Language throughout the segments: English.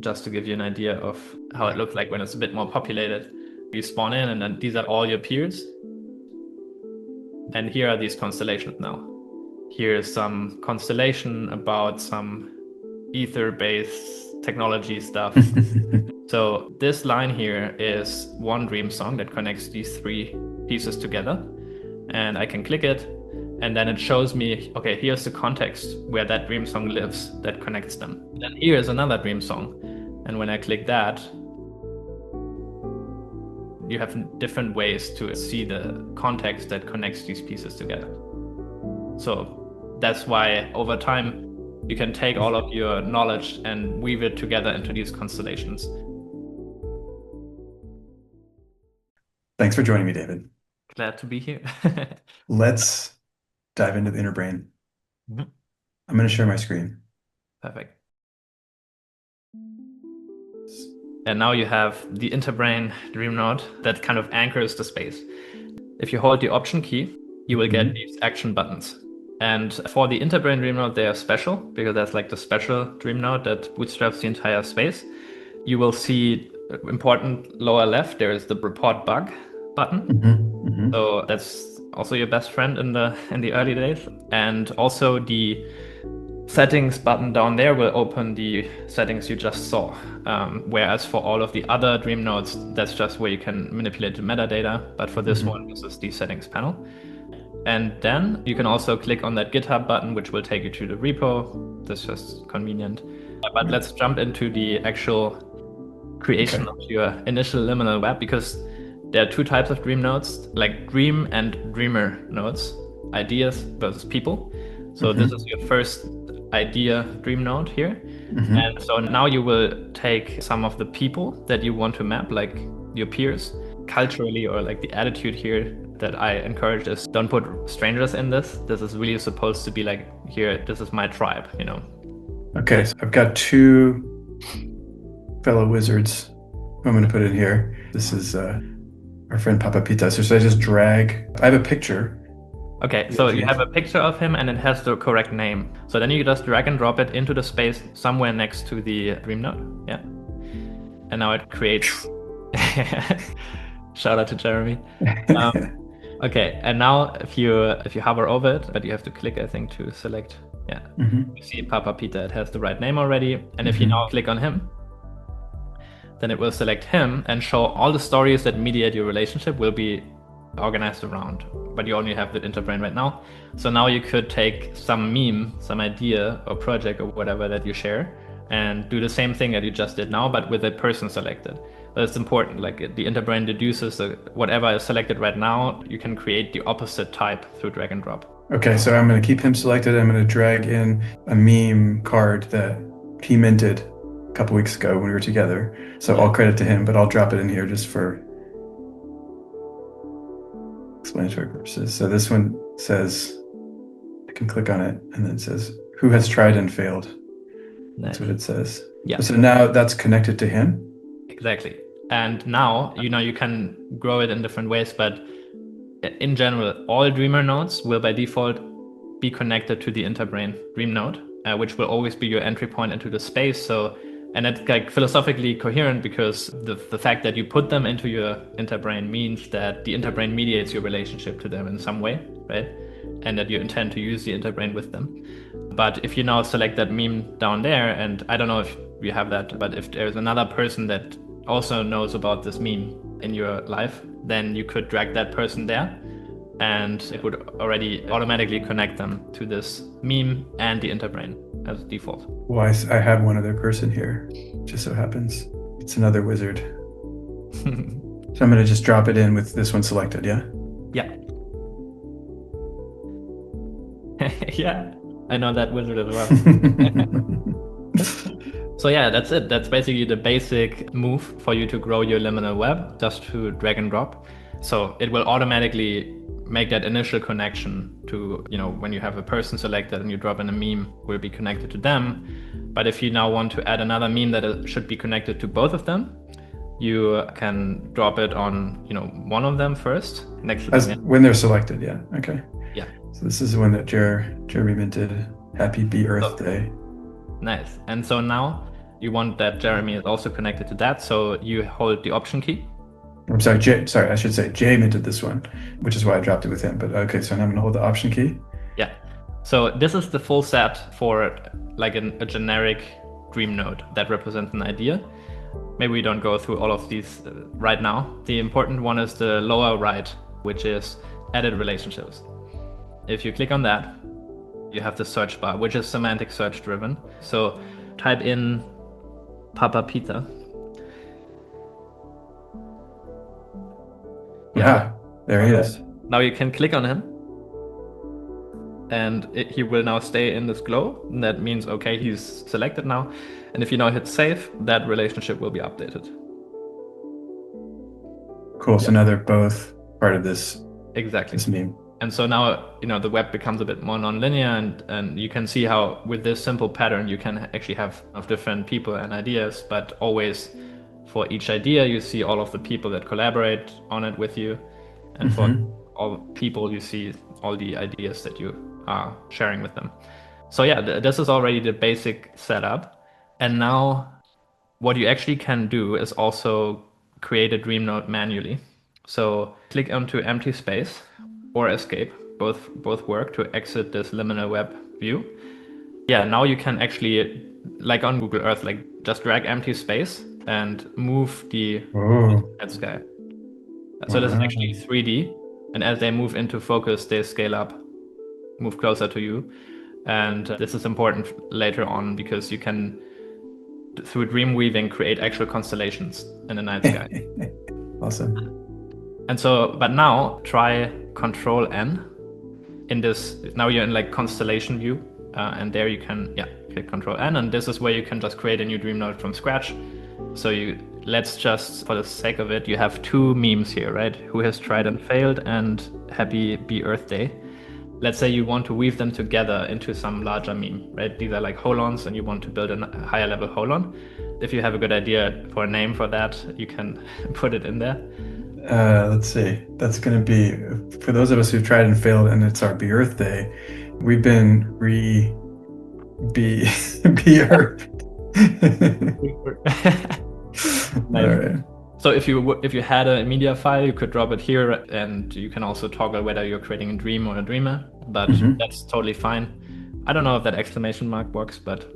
Just to give you an idea of how it looks like when it's a bit more populated. You spawn in and then these are all your peers. And here are these constellations now. Here's some constellation about some ether-based technology stuff. So this line here is one dream song that connects these three pieces together. And I can click it, and then it shows me, okay, here's the context where that dream song lives that connects them. Then here is another dream song. And when I click that, you have different ways to see the context that connects these pieces together. So that's why over time, you can take all of your knowledge and weave it together into these constellations. Thanks for joining me, David. Glad to be here. Let's dive into the InterBrain. Mhm. I'm going to share my screen. Perfect. And now you have the InterBrain dream node that kind of anchors the space. If you hold the Option key, you will get these action buttons. And for the InterBrain dream node, they are special because that's like the special dream node that bootstraps the entire space. You will see important lower left, there is the report bug button. So that's also your best friend in the early days. And also the settings button down there will open the settings you just saw. Whereas for all of the other dream nodes, that's just where you can manipulate the metadata. But for this one, this is the settings panel. And then you can also click on that GitHub button, which will take you to the repo. This is just convenient. But let's jump into the actual creation of your initial liminal web, because there are two types of dream nodes, like dream and dreamer nodes, ideas versus people. So this is your first idea dream node here. And so now you will take some of the people that you want to map, like your peers, culturally, or like the attitude here that I encourage is don't put strangers in this. This is really supposed to be like, here, this is my tribe, you know. Okay, so I've got two fellow wizards who I'm going to put in here. This is our friend Papa Pita. So should I just drag? I have a picture. Okay, so you have a picture of him and it has the correct name. So then you just drag and drop it into the space somewhere next to the dream node. Yeah. And now it creates. Shout out to Jeremy. Okay, and now if you hover over it, but you have to click, I think, to select. Yeah. You see Papa Pita, it has the right name already. And if you now click on him, then it will select him and show all the stories that mediate your relationship will be organized around. But you only have the InterBrain right now. So now you could take some meme, some idea or project or whatever that you share and do the same thing that you just did now, but with a person selected. But it's important, like the InterBrain deduces whatever is selected right now, you can create the opposite type through drag and drop. Okay, so I'm going to keep him selected. I'm going to drag in a meme card that he minted a couple weeks ago when we were together. So all credit to him, but I'll drop it in here just for explanatory purposes. So this one says, I can click on it and then it says, who has tried and failed? That's what it says. Yeah. So now that's connected to him? Exactly. And now, you can grow it in different ways, but in general, all dreamer nodes will by default be connected to the InterBrain dream node, which will always be your entry point into the space. So, and it's like philosophically coherent because the fact that you put them into your InterBrain means that the InterBrain mediates your relationship to them in some way, right? And that you intend to use the InterBrain with them. But if you now select that meme down there, and I don't know if you have that, but if there's another person that also knows about this meme in your life, then you could drag that person there and it would already automatically connect them to this meme and the InterBrain as default. Well, I have one other person here, just so happens. It's another wizard. So I'm going to just drop it in with this one selected, yeah? Yeah. Yeah, I know that wizard as well. So yeah, that's it. That's basically the basic move for you to grow your liminal web, just to drag and drop. So it will automatically make that initial connection to, when you have a person selected and you drop in a meme, will be connected to them. But if you now want to add another meme that should be connected to both of them, you can drop it on, one of them first next to them. When they're selected, yeah. Okay. Yeah. So this is the one that Jeremy minted. Happy Be Earth Day. Nice. And so now you want that Jeremy is also connected to that. So you hold the Option key. I'm sorry, I should say Jay minted this one, which is why I dropped it with him. But okay, so now I'm gonna hold the Option key. Yeah. So this is the full set for like a generic dream node that represents an idea. Maybe we don't go through all of these right now. The important one is the lower right, which is edit relationships. If you click on that, you have the search bar, which is semantic search driven. So type in Papa Peter. Yeah, there he is. Now you can click on him and he will now stay in this glow. And that means, okay, he's selected now. And if you now hit save, that relationship will be updated. Cool. So now they're both part of this. Exactly. This meme. And so now, the web becomes a bit more nonlinear, and you can see how with this simple pattern, you can actually have different people and ideas, but always for each idea, you see all of the people that collaborate on it with you. And for all people, you see all the ideas that you are sharing with them. So yeah, this is already the basic setup. And now what you actually can do is also create a dream node manually. So click onto empty space or escape, both work to exit this liminal web view. Yeah, now you can actually, like on Google Earth, like just drag empty space and move the net sky. So this is actually 3D, and as they move into focus, they scale up, move closer to you. And this is important later on because you can, through dream weaving, create actual constellations in the night sky. Awesome. And so, but now try Control N in this. Now you're in like constellation view, and there you can, click Control N, and this is where you can just create a new dream node from scratch. So let's just, for the sake of it, you have two memes here, right? Who has tried and failed and Happy Be Earth Day. Let's say you want to weave them together into some larger meme, right? These are like holons and you want to build a higher level holon. If you have a good idea for a name for that, you can put it in there. Let's see. That's going to be, for those of us who've tried and failed and it's our Be Earth Day, we've been Be Earth. Nice. All right. So if you had a media file, you could drop it here, and you can also toggle whether you're creating a dream or a dreamer, but that's totally fine. I don't know if that exclamation mark works, but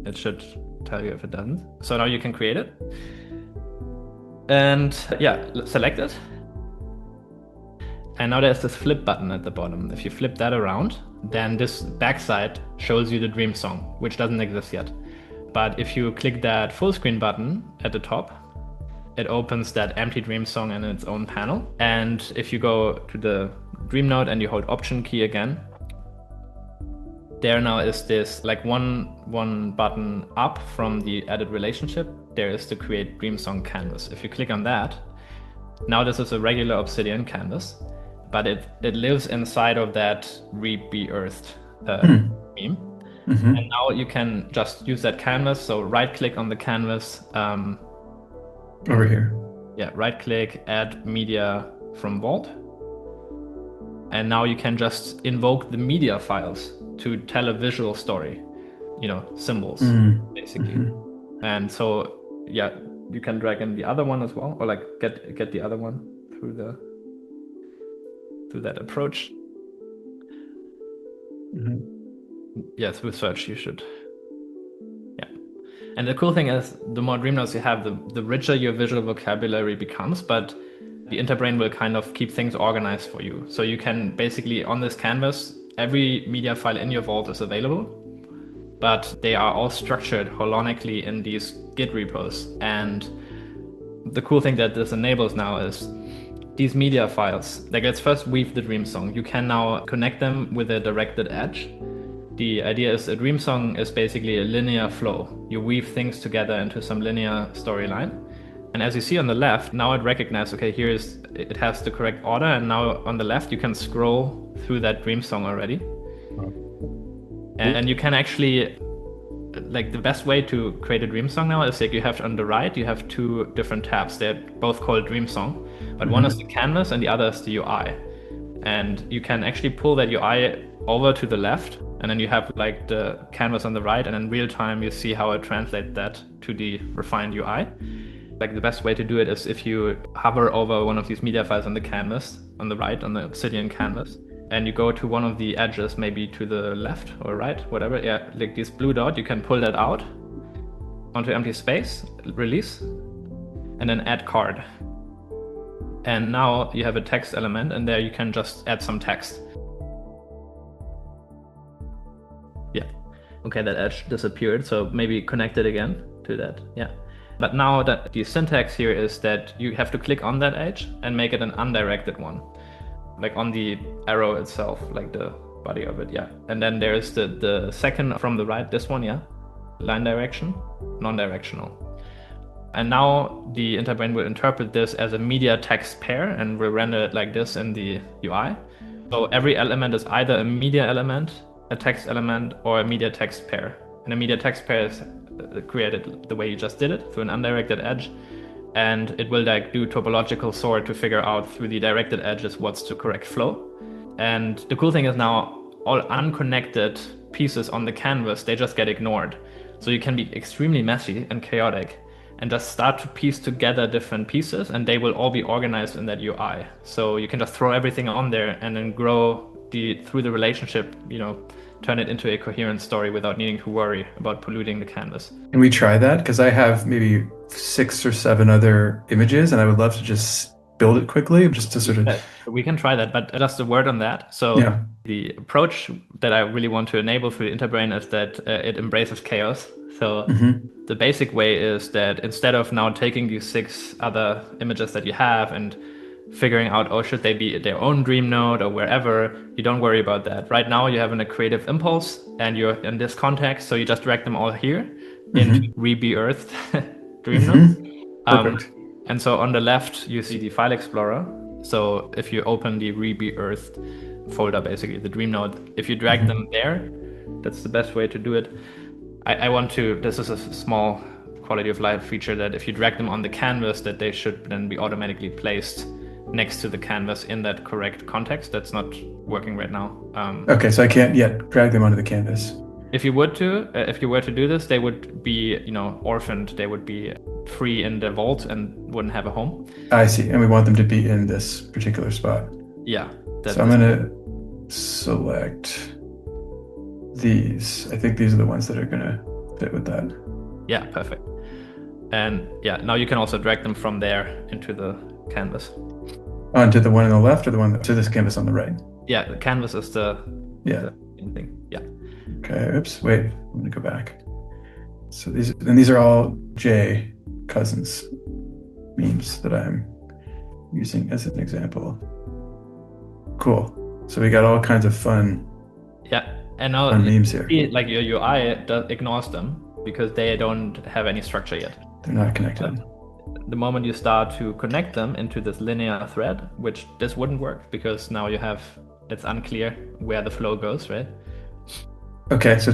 it should tell you if it doesn't. So now you can create it. And select it. And now there's this flip button at the bottom. If you flip that around, then this backside shows you the dream song, which doesn't exist yet. But if you click that full screen button at the top, it opens that empty dream song in its own panel. And if you go to the dream node and you hold Option key again, there now is this like one button up from the edit relationship. There is the create dream song canvas. If you click on that, now this is a regular Obsidian canvas, but it lives inside of that Be Earthed meme. And now you can just use that canvas. So right click on the canvas. Over here. Yeah, right click, add media from Vault. And now you can just invoke the media files to tell a visual story, symbols, basically. And so, you can drag in the other one as well, or like get the other one through that approach. Yes, with search you should. And the cool thing is, the more dream nodes you have, the richer your visual vocabulary becomes, but the InterBrain will kind of keep things organized for you. So you can basically, on this canvas, every media file in your vault is available, but they are all structured holonically in these Git repos. And the cool thing that this enables now is these media files, like let's first weave the dream song. You can now connect them with a directed edge. The idea is a dream song is basically a linear flow. You weave things together into some linear storyline. And as you see on the left, now it recognizes, okay, it has the correct order. And now on the left, you can scroll through that dream song already. And you can actually, like the best way to create a dream song now is like you have on the right, you have two different tabs. They're both called dream song, but one is the canvas and the other is the UI. And you can actually pull that UI over to the left, and then you have like the canvas on the right, and in real time you see how it translates that to the refined UI. Like the best way to do it is if you hover over one of these media files on the canvas, on the right, on the Obsidian canvas, and you go to one of the edges, maybe to the left or right, whatever, yeah, like this blue dot, you can pull that out onto empty space, release, and then add card. And now you have a text element, and there you can just add some text. Yeah, okay, that edge disappeared, so maybe connect it again to that, yeah. But now that the syntax here is that you have to click on that edge and make it an undirected one, like on the arrow itself, like the body of it, yeah. And then there's the second from the right, this one, yeah, line direction, non-directional. And now the InterBrain will interpret this as a media text pair and will render it like this in the UI. So every element is either a media element, a text element, or a media text pair. And a media text pair is created the way you just did it, through an undirected edge. And it will like do topological sort to figure out through the directed edges what's the correct flow. And the cool thing is now all unconnected pieces on the canvas, they just get ignored. So you can be extremely messy and chaotic and just start to piece together different pieces, and they will all be organized in that UI. So you can just throw everything on there and then grow through the relationship, turn it into a coherent story without needing to worry about polluting the canvas. Can we try that? Because I have maybe 6 or 7 other images, and I would love to just build it quickly, just to sort of... We can try that, but just a word on that. So yeah. The approach that I really want to enable for the InterBrain is that it embraces chaos. So the basic way is that instead of now taking these 6 other images that you have and figuring out, oh, should they be their own dream node or wherever, you don't worry about that. Right now you have a creative impulse and you're in this context, so you just drag them all here into re-be-earthed dream node. And so on the left, you see the file explorer. So if you open the re-be-earthed folder, basically the dream node, if you drag them there, that's the best way to do it. This is a small quality of life feature that if you drag them on the canvas, that they should then be automatically placed next to the canvas in that correct context. That's not working right now. Okay, so I can't yet drag them onto the canvas. If you were to do this, they would be, orphaned. They would be free in the vault and wouldn't have a home. I see, and we want them to be in this particular spot. Yeah. So I'm gonna select these. I think these are the ones that are gonna fit with that. Yeah, perfect. And yeah, now you can also drag them from there into the canvas. Onto the one on the left or the one to this canvas on the right? Yeah, the canvas is the main thing. Yeah. Okay, oops, wait, I'm gonna go back. So these are all J cousins memes that I'm using as an example. Cool. So we got all kinds of fun. Yeah. And now memes here. Like your UI ignores them because they don't have any structure yet. They're not connected. The moment you start to connect them into this linear thread, which this wouldn't work because now it's unclear where the flow goes, right? Okay, so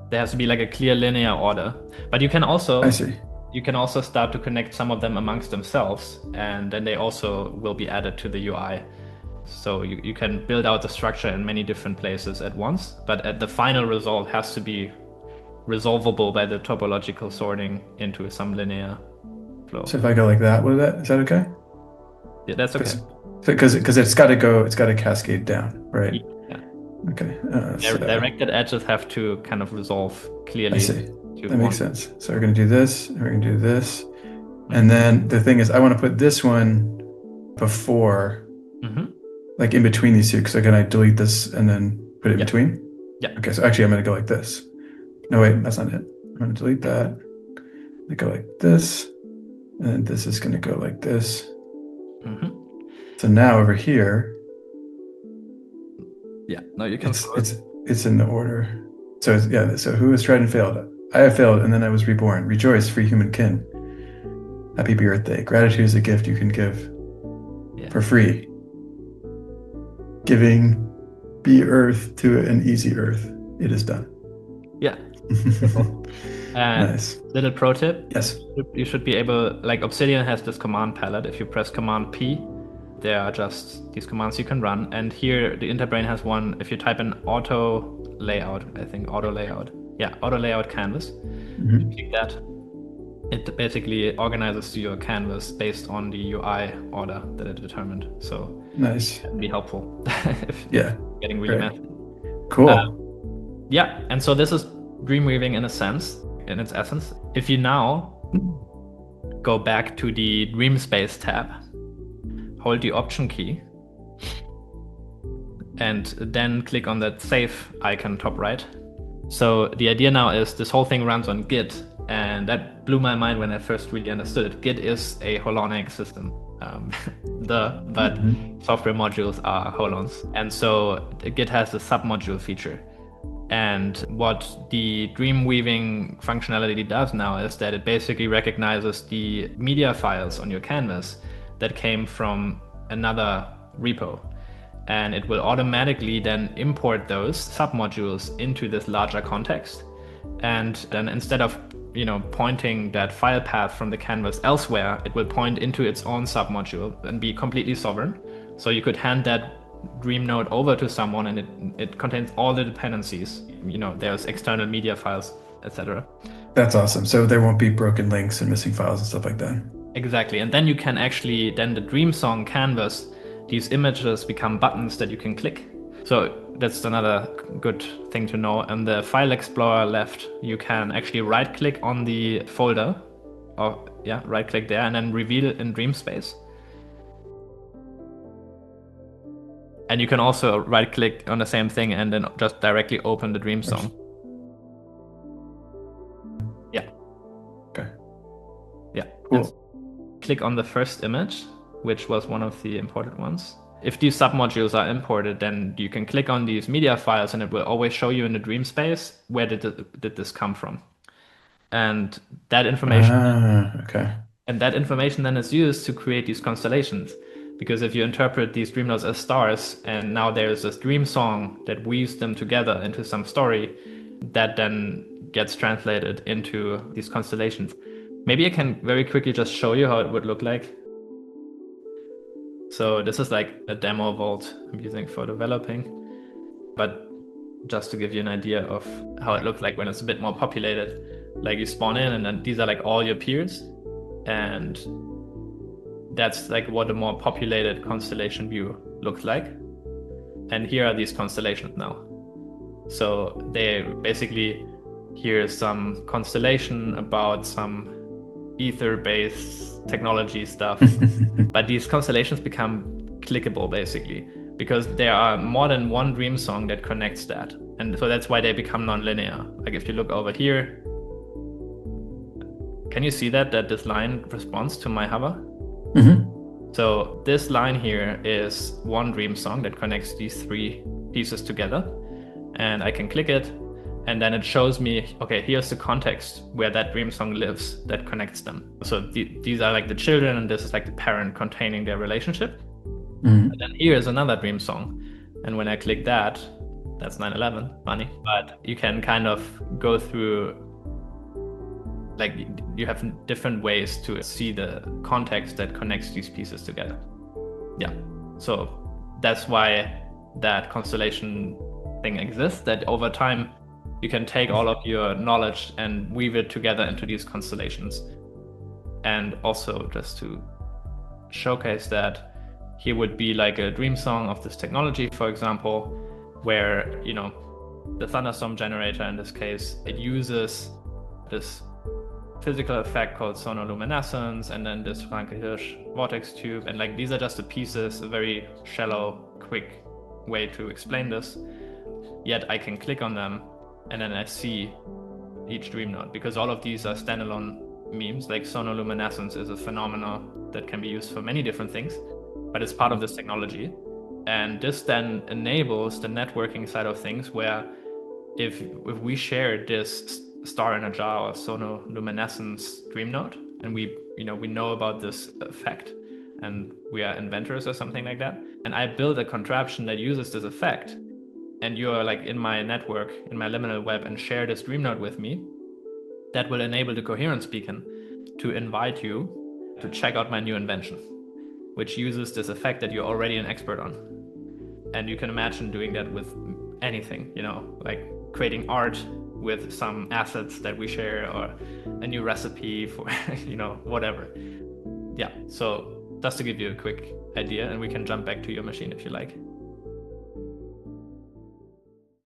there has to be like a clear linear order. But you can also I see. You can also start to connect some of them amongst themselves, and then they also will be added to the UI. So you can build out the structure in many different places at once, but at the final result has to be resolvable by the topological sorting into some linear flow. So if I go like that, is that okay? Yeah, that's okay. Because it's got to cascade down, right? Yeah. Okay. Directed edges have to kind of resolve clearly. I see. That makes sense. So we're going to do this, and we're going to do this. And then the thing is, I want to put this one before, like in between these two. So can I delete this and then put it in between? Yeah. Okay, so actually I'm going to go like this. No, wait, that's not it. I'm going to delete that. I go like this. And then this is going to go like this. So now over here. Yeah, no, you can. It's in the order. So so who has tried and failed? I have failed, and then I was reborn. Rejoice, free human kin. Happy birthday. Gratitude is a gift you can give for free. Giving be earth to an easy earth. It is done. Yeah. Nice. Little pro tip. Yes. You should be able, like Obsidian has this command palette. If you press Command P There are just these commands you can run. And here the InterBrain has one, if you type in auto layout, I think auto layout. Yeah, auto layout canvas. If you click that, it basically organizes your canvas based on the UI order that it determined. So Nice. it can be helpful if Yeah. getting really Great. messy. Cool. Yeah, and so this is dream weaving in a sense, in its essence. If you now go back to the dream space tab, hold the Option key, and then click on that save icon top right. So the idea now is this whole thing runs on Git, and that blew my mind when I first really understood it. Git is a holonic system. But software modules are holons. And so Git has a submodule feature. And what the dream weaving functionality does now is that it basically recognizes the media files on your canvas that came from another repo. And it will automatically then import those submodules into this larger context. And then instead of pointing that file path from the canvas elsewhere, it will point into its own submodule and be completely sovereign. So you could hand that dream node over to someone and it contains all the dependencies. There's external media files, etc. That's awesome. So there won't be broken links and missing files and stuff like that. Exactly. And then you can actually, then the dream song canvas, these images become buttons that you can click. So that's another good thing to know. On the file explorer left, you can actually right click on the folder, or right click there and then reveal it in dream space. And you can also right click on the same thing and then just directly open the dream song. Yeah. Okay. Yeah. Cool. Click on the first image, which was one of the imported ones. If these submodules are imported, then you can click on these media files and it will always show you in the dream space where did this come from. And that information okay. And that information then is used to create these constellations. Because if you interpret these dream nodes as stars, and now there's this dream song that weaves them together into some story, that then gets translated into these constellations. Maybe I can very quickly just show you how it would look like. So this is like a demo vault I'm using for developing, but just to give you an idea of how it looks like when it's a bit more populated. Like you spawn in and then these are like all your peers, and that's like what a more populated constellation view looks like. And here are these constellations now. So they basically, here's some constellation about some ether-based technology stuff. But these constellations become clickable basically, because there are more than one dream song that connects that. And so that's why they become non-linear. Like if you look over here, can you see that this line responds to my hover? So this line here is one dream song that connects these three pieces together. And I can click it, and then it shows me, okay, here's the context where that dream song lives that connects them. So these are like the children, and this is like the parent containing their relationship. And then here is another dream song. And when I click that, that's 9/11, funny. But you can kind of go through, like you have different ways to see the context that connects these pieces together. Yeah, so that's why that constellation thing exists, that over time you can take all of your knowledge and weave it together into these constellations. And also just to showcase that, here would be like a dream song of this technology, for example, where, the thunderstorm generator in this case, it uses this physical effect called sonoluminescence, and then this Franke-Hirsch vortex tube. And like, these are just the pieces, a very shallow, quick way to explain this. Yet I can click on them and then I see each dream node, because all of these are standalone memes. Like sonoluminescence is a phenomenon that can be used for many different things, but it's part of this technology. And this then enables the networking side of things, where if we share this star in a jar or sonoluminescence dream node, and we know about this effect, and we are inventors or something like that, and I build a contraption that uses this effect, and you're like in my network, in my liminal web, and share this dream node with me, that will enable the coherence beacon to invite you to check out my new invention. which uses this effect that you're already an expert on. And you can imagine doing that with anything, like creating art with some assets that we share, or a new recipe for, whatever. Yeah, so just to give you a quick idea, and we can jump back to your machine if you like.